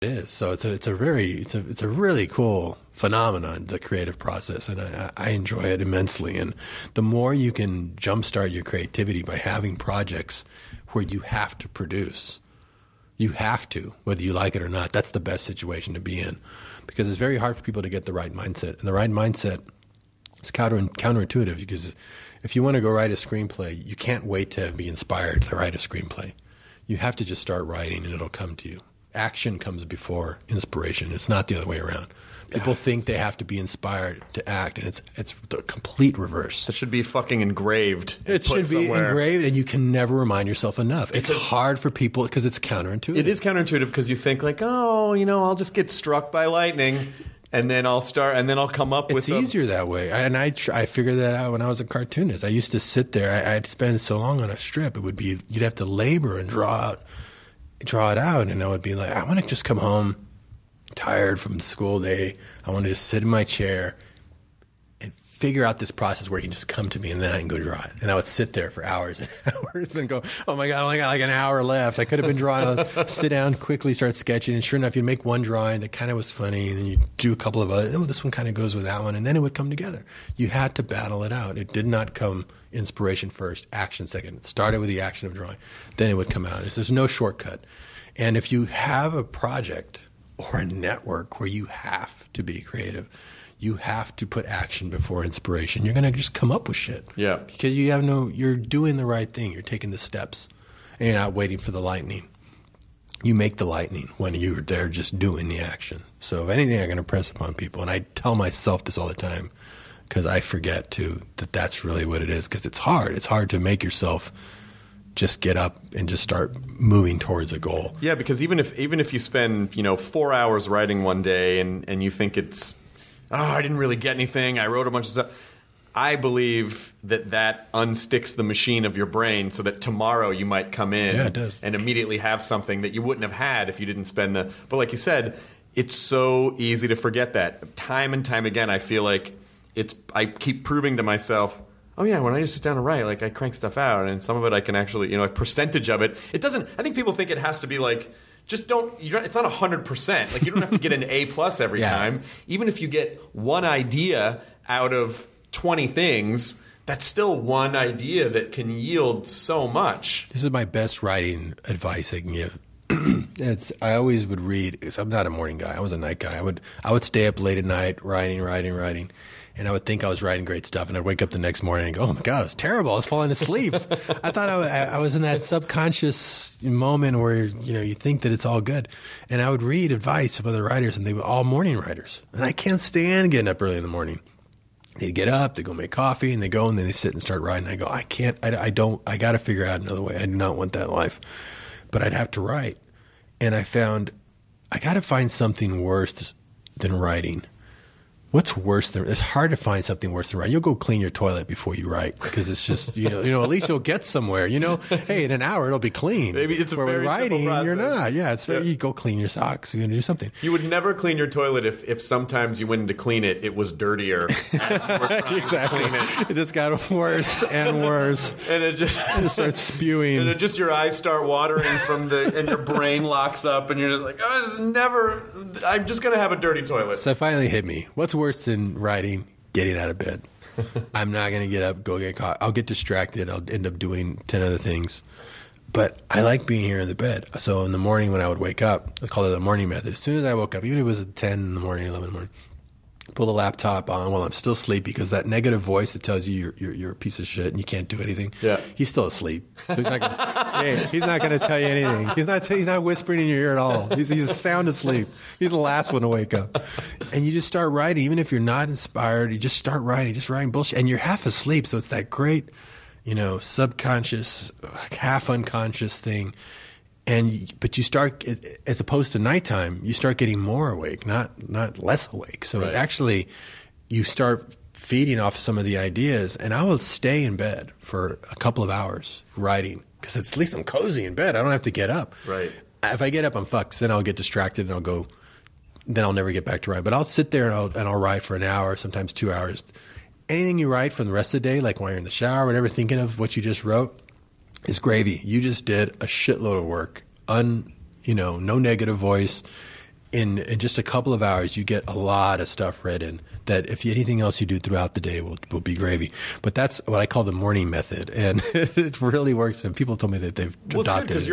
is. So it's a really cool phenomenon, the creative process, and I enjoy it immensely. And the more you can jumpstart your creativity by having projects where you have to produce, you have to, whether you like it or not. That's the best situation to be in, because it's very hard for people to get the right mindset. And the right mindset is counterintuitive, because if you want to go write a screenplay, you can't wait to be inspired to write a screenplay. You have to just start writing and it'll come to you. Action comes before inspiration. It's not the other way around. People think they have to be inspired to act, and it's the complete reverse. It should be fucking engraved. It should be engraved, and you can never remind yourself enough. It's hard for people because it's counterintuitive. It is counterintuitive because you think like, oh, I'll just get struck by lightning, and then I'll come up with. It's easier that way, and I figured that out when I was a cartoonist. I used to sit there. I'd spend so long on a strip. It would be you'd have to labor and draw it out, and I would be like, I want to just come home tired from the school day. I want to just sit in my chair and figure out this process where it can just come to me, and then I can go draw it. And I would sit there for hours and hours and then go, oh my God, I only got like an hour left. I could have been drawing. I'd sit down, quickly start sketching, and sure enough, you'd make one drawing that kind of was funny, and then you do a couple of other, this one kind of goes with that one, and then it would come together. You had to battle it out. It did not come inspiration first, action second. It started with the action of drawing. Then it would come out. There's no shortcut. And if you have a project or a network where you have to be creative, you have to put action before inspiration, you're going to just come up with shit. Yeah. Because you're doing the right thing. You're taking the steps, and you're not waiting for the lightning. You make the lightning when you're there just doing the action. So if anything, I'm going to press upon people, and I tell myself this all the time because I forget too that that's really what it is, because it's hard. It's hard to make yourself just get up and just start moving towards a goal. Yeah, because even if you spend 4 hours writing one day and you think it's, I didn't really get anything, I wrote a bunch of stuff, I believe that unsticks the machine of your brain so that tomorrow you might come in and immediately have something that you wouldn't have had if you didn't spend the... But like you said, it's so easy to forget that. Time and time again, I feel like I keep proving to myself, oh yeah, when I just sit down and write, like I crank stuff out, and some of it I can actually, a percentage of it. It doesn't. I think people think it has to be like, just don't. It's not 100%. Like you don't have to get an A+ every time. Even if you get one idea out of 20 things, that's still one idea that can yield so much. This is my best writing advice I can give. I always would read, because I'm not a morning guy. I was a night guy. I would stay up late at night writing. And I would think I was writing great stuff, and I'd wake up the next morning and go, oh my God, it's terrible. I was falling asleep. I thought I was in that subconscious moment where, you think that it's all good. And I would read advice from other writers, and they were all morning writers. And I can't stand getting up early in the morning. They'd get up, they go make coffee, and they go, and then they sit and start writing. I go, I got to figure out another way. I do not want that life. But I'd have to write. And I found, I got to find something worse than writing. What's worse than, it's hard to find something worse than writing. You'll go clean your toilet before you write, because it's just, at least you'll get somewhere, hey, in an hour it'll be clean. Maybe it's a Where very writing, simple process. You're not. Yeah, it's very, you go clean your socks. You're going to do something. You would never clean your toilet if sometimes you went in to clean it, it was dirtier as you were trying exactly. to clean it. It just got worse and worse. And it just starts spewing. And your eyes start watering and your brain locks up, and you're just like, I'm just going to have a dirty toilet. So it finally hit me. What's worse than writing? Getting out of bed. I'm not going to get up, go get caught. I'll get distracted. I'll end up doing 10 other things. But I like being here in the bed. So in the morning when I would wake up, I call it the morning method. As soon as I woke up, even if it was at 10 in the morning, 11 in the morning, pull the laptop on while I'm still sleepy, because that negative voice that tells you you're a piece of shit and you can't do anything. Yeah. He's still asleep. So he's not going to tell you anything. He's not whispering in your ear at all. He's sound asleep. He's the last one to wake up. And you just start writing, even if you're not inspired. You just start writing bullshit, and you're half asleep. So it's that great, subconscious, half unconscious thing. But you start, as opposed to nighttime, you start getting more awake, not less awake. So Actually, you start feeding off some of the ideas, and I will stay in bed for a couple of hours writing, because at least I'm cozy in bed. I don't have to get up. Right. If I get up, I'm fucked. Then I'll get distracted, and then I'll never get back to write. But I'll sit there and I'll write for an hour, sometimes 2 hours. Anything you write from the rest of the day, like while you're in the shower, whatever, thinking of what you just wrote, is gravy. You just did a shitload of work. No negative voice, in just a couple of hours, you get a lot of stuff written that if anything else you do throughout the day will be gravy. But that's what I call the morning method. And it really works. And people told me that they've adopted it.